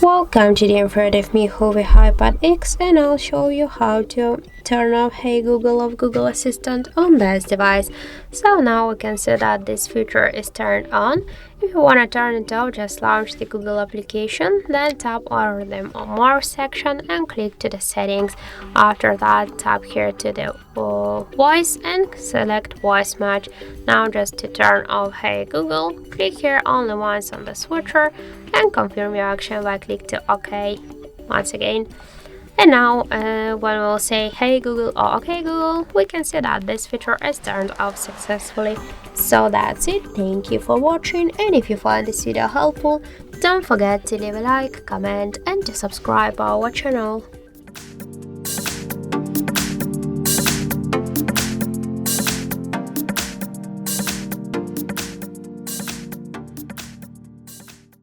Welcome to the infrared of me, CHUWI HiPad X, and I'll show you how to turn off Hey Google of Google Assistant on this device. So now we can see that this feature is turned on. If you want to turn it off, just launch the Google application, then tap on the More section and click to the settings. After that, tap here to the voice and select voice match. Now just to turn off Hey Google, click here only once on the switcher and confirm your action by click to OK once again. And now when we'll say Hey Google or OK Google, we can see that this feature is turned off successfully. So that's it. Thank you for watching, and if you find this video helpful, don't forget to leave a like, comment and to subscribe our channel.